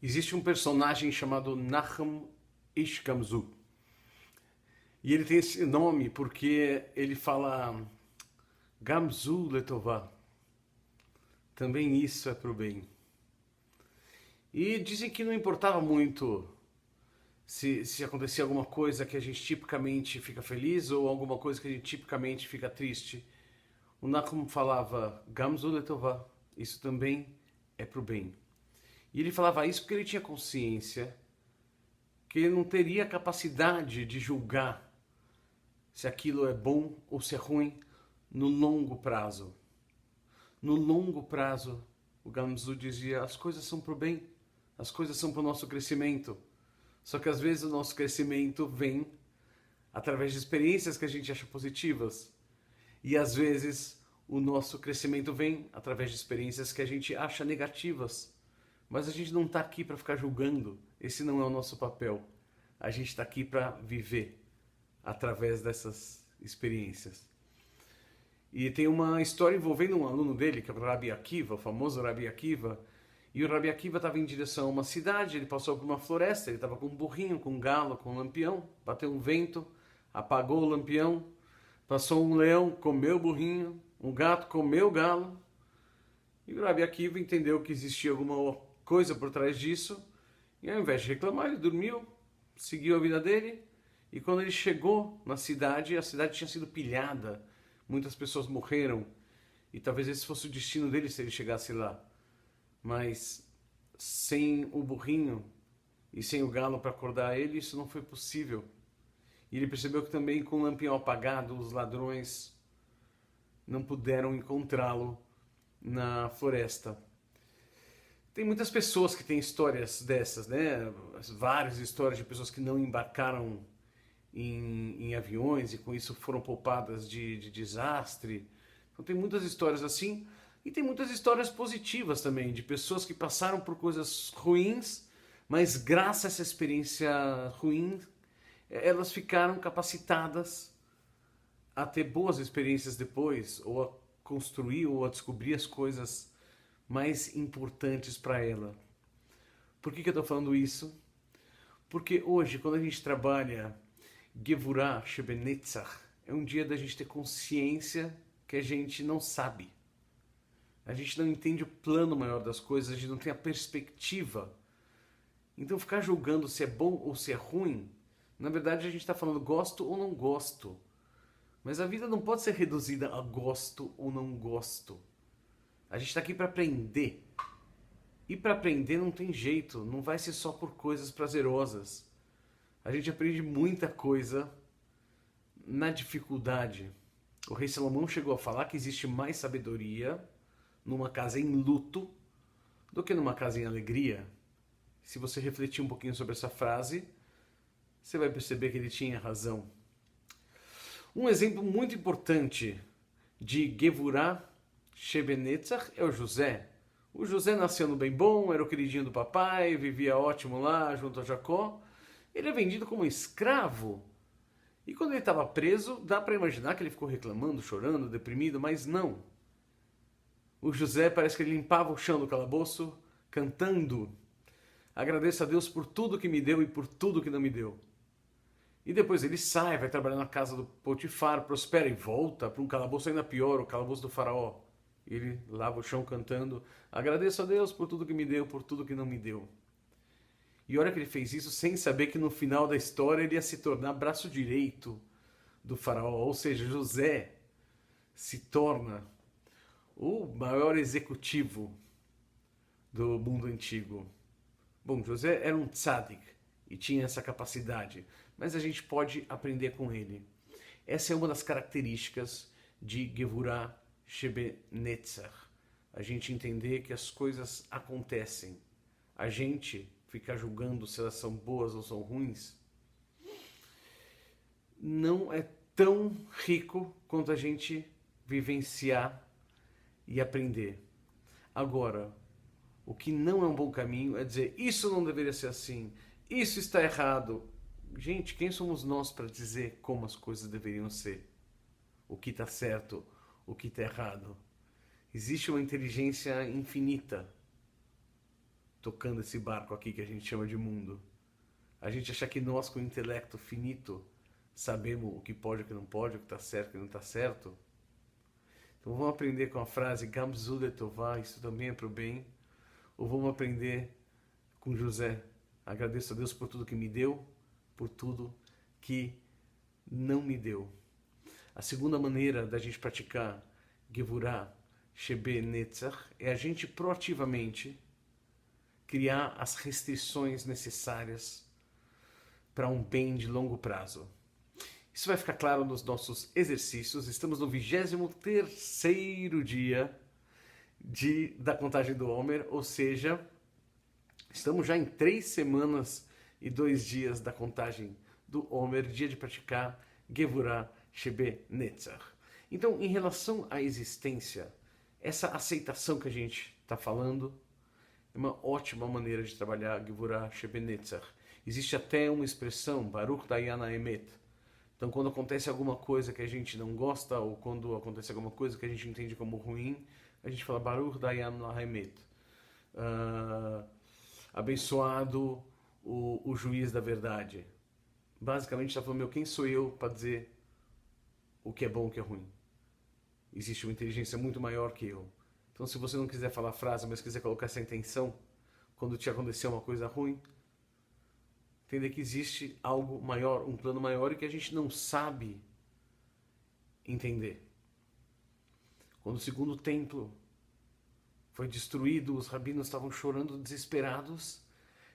Existe um personagem chamado Nahum Ish Gamzu. E ele tem esse nome porque ele fala Gamzu Letová. Também isso é pro bem. E dizem que não importava muito se acontecia alguma coisa que a gente tipicamente fica feliz ou alguma coisa que a gente tipicamente fica triste. O Nahum falava Gamzu Letová. Isso também é pro bem. E ele falava isso porque ele tinha consciência que ele não teria capacidade de julgar se aquilo é bom ou se é ruim no longo prazo. No longo prazo, o Gamzu dizia, as coisas são para o bem, as coisas são para o nosso crescimento. Só que às vezes o nosso crescimento vem através de experiências que a gente acha positivas. E às vezes o nosso crescimento vem através de experiências que a gente acha negativas. Mas a gente não está aqui para ficar julgando, esse não é o nosso papel. A gente está aqui para viver através dessas experiências. E tem uma história envolvendo um aluno dele, que é o Rabi Akiva, o famoso Rabi Akiva. E o Rabi Akiva estava em direção a uma cidade, ele passou por uma floresta, ele estava com um burrinho, com um galo, com um lampião, bateu um vento, apagou o lampião, passou um leão, comeu o burrinho, um gato comeu o galo. E o Rabi Akiva entendeu que existia alguma coisa por trás disso, e ao invés de reclamar, ele dormiu, seguiu a vida dele, e quando ele chegou na cidade, a cidade tinha sido pilhada, muitas pessoas morreram, e talvez esse fosse o destino dele se ele chegasse lá. Mas sem o burrinho e sem o galo para acordar ele, isso não foi possível. E ele percebeu que também com o lampião apagado, os ladrões não puderam encontrá-lo na floresta. Tem muitas pessoas que têm histórias dessas, né? Várias histórias de pessoas que não embarcaram em aviões e com isso foram poupadas de desastre. Então tem muitas histórias assim e tem muitas histórias positivas também, de pessoas que passaram por coisas ruins, mas graças a essa experiência ruim, elas ficaram capacitadas a ter boas experiências depois, ou a construir ou a descobrir as coisas mais importantes para ela. Por que eu estou falando isso? Porque hoje, quando a gente trabalha Gevurah Shebenetzach, é um dia da gente ter consciência que a gente não sabe. A gente não entende o plano maior das coisas, a gente não tem a perspectiva. Então ficar julgando se é bom ou se é ruim, na verdade a gente está falando gosto ou não gosto. Mas a vida não pode ser reduzida a gosto ou não gosto. A gente está aqui para aprender. E para aprender não tem jeito, não vai ser só por coisas prazerosas. A gente aprende muita coisa na dificuldade. O rei Salomão chegou a falar que existe mais sabedoria numa casa em luto do que numa casa em alegria. Se você refletir um pouquinho sobre essa frase, você vai perceber que ele tinha razão. Um exemplo muito importante de Gevurah Shebenetzach é o José. O José nasceu no bem bom, era o queridinho do papai, vivia ótimo lá junto a Jacó. Ele é vendido como escravo. E quando ele estava preso, dá para imaginar que ele ficou reclamando, chorando, deprimido, mas não. O José parece que ele limpava o chão do calabouço, cantando: agradeço a Deus por tudo que me deu e por tudo que não me deu. E depois ele sai, vai trabalhar na casa do Potifar, prospera e volta para um calabouço ainda pior, o calabouço do faraó. Ele lava o chão cantando: agradeço a Deus por tudo que me deu, por tudo que não me deu. E olha que ele fez isso sem saber que no final da história ele ia se tornar braço direito do faraó. Ou seja, José se torna o maior executivo do mundo antigo. Bom, José era um tzadik e tinha essa capacidade, mas a gente pode aprender com ele. Essa é uma das características de Gevurah Shebenetzach. A gente entender que as coisas acontecem. A gente ficar julgando se elas são boas ou são ruins não é tão rico quanto a gente vivenciar e aprender. Agora, o que não é um bom caminho é dizer isso não deveria ser assim, isso está errado. Gente, quem somos nós para dizer como as coisas deveriam ser? O que está certo, o que está errado? Existe uma inteligência infinita. tocando esse barco aqui que a gente chama de mundo. A gente achar que nós, com o intelecto finito, sabemos o que pode e o que não pode, o que está certo e o que não está certo. Então vamos aprender com a frase Gamzu letová, isso também é para o bem. Ou vamos aprender com José, agradeço a Deus por tudo que me deu, por tudo que não me deu. A segunda maneira da gente praticar Gevurah Shebe Netzach é a gente proativamente criar as restrições necessárias para um bem de longo prazo. Isso vai ficar claro nos nossos exercícios. Estamos no 23º dia da contagem do Omer, ou seja, estamos já em 3 semanas e 2 dias da contagem do Omer, dia de praticar Gevurah Shebe Netzach. Então, em relação à existência, essa aceitação que a gente está falando é uma ótima maneira de trabalhar Gevurah Shebe Netzach. Existe até uma expressão, Baruch Dayan Haemet. Então, quando acontece alguma coisa que a gente não gosta, ou quando acontece alguma coisa que a gente entende como ruim, a gente fala Baruch Dayan Haemet. Abençoado o juiz da verdade. Basicamente está falando, quem sou eu para dizer o que é bom e o que é ruim? Existe uma inteligência muito maior que eu. Então, se você não quiser falar a frase, mas quiser colocar essa intenção, quando te acontecer uma coisa ruim, entender que existe algo maior, um plano maior e que a gente não sabe entender. Quando o segundo templo foi destruído, os rabinos estavam chorando desesperados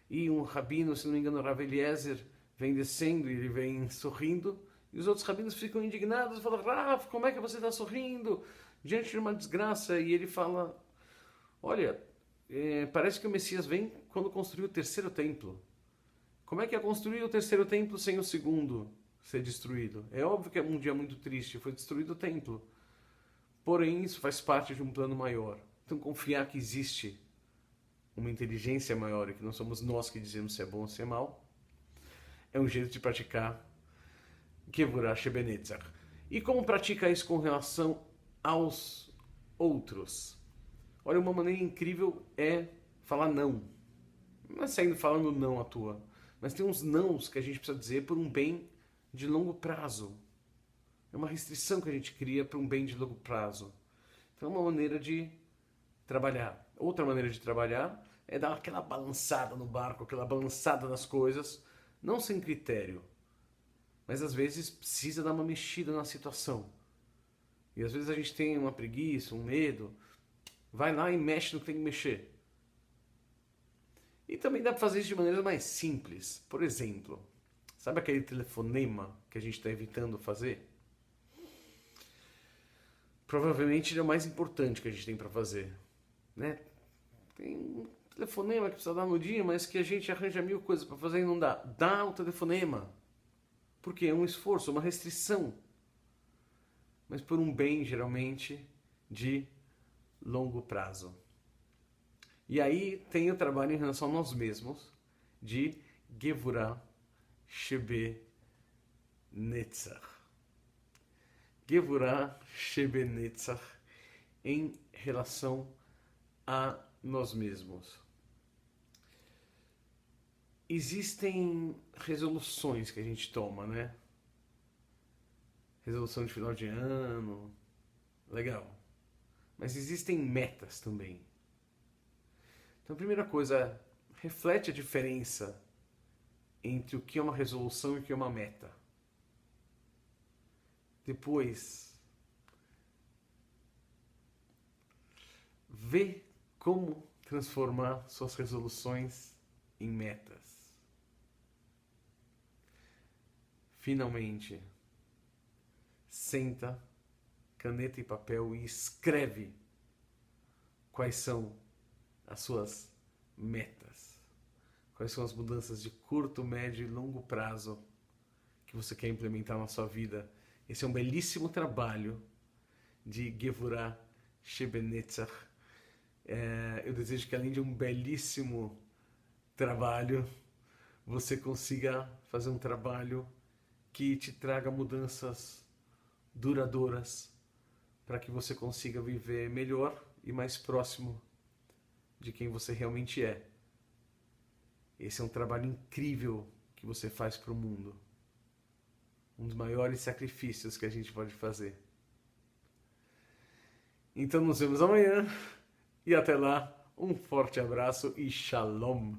e um rabino, se não me engano, Rav Eliezer, vem descendo e ele vem sorrindo e os outros rabinos ficam indignados e falam, Rav, como é que você está sorrindo diante de uma desgraça? E ele fala, olha, parece que o Messias vem quando construiu o 3º templo. Como é que é construir o 3º templo sem o 2º ser destruído? É óbvio que é um dia muito triste, foi destruído o templo. Porém, isso faz parte de um plano maior. Então, confiar que existe uma inteligência maior e que não somos nós que dizemos se é bom ou se é mal, é um jeito de praticar Gevurah Shebe Netzach. E como pratica isso com relação aos outros? Olha, uma maneira incrível é falar não. Não é saindo falando não à toa. Mas tem uns nãos que a gente precisa dizer por um bem de longo prazo. É uma restrição que a gente cria para um bem de longo prazo. Então é uma maneira de trabalhar. Outra maneira de trabalhar é dar aquela balançada no barco, aquela balançada nas coisas, não sem critério, mas às vezes precisa dar uma mexida na situação. E às vezes a gente tem uma preguiça, um medo, vai lá e mexe no que tem que mexer. E também dá para fazer isso de maneira mais simples. Por exemplo, sabe aquele telefonema que a gente está evitando fazer? Provavelmente ele é o mais importante que a gente tem para fazer, né? Tem um telefonema que precisa dar no dia, mas que a gente arranja 1000 coisas para fazer e não dá. Dá o telefonema. Porque é um esforço, uma restrição. Mas por um bem, geralmente, de longo prazo. E aí tem o trabalho em relação a nós mesmos, de Gevurah Shebe Netzach. Gevurah Shebe Netzach em relação a nós mesmos. Existem resoluções que a gente toma, né? Resolução de final de ano, legal. Mas existem metas também. Então, a primeira coisa, reflete a diferença entre o que é uma resolução e o que é uma meta. Depois, vê como transformar suas resoluções em metas. Finalmente, senta, caneta e papel e escreve quais são as suas metas. Quais são as mudanças de curto, médio e longo prazo que você quer implementar na sua vida. Esse é um belíssimo trabalho de Gevurah Shebe Netzach. Eu desejo que, além de um belíssimo trabalho, você consiga fazer um trabalho que te traga mudanças duradouras para que você consiga viver melhor e mais próximo de quem você realmente é. Esse é um trabalho incrível que você faz para o mundo. Um dos maiores sacrifícios que a gente pode fazer. Então nos vemos amanhã e até lá, um forte abraço e shalom!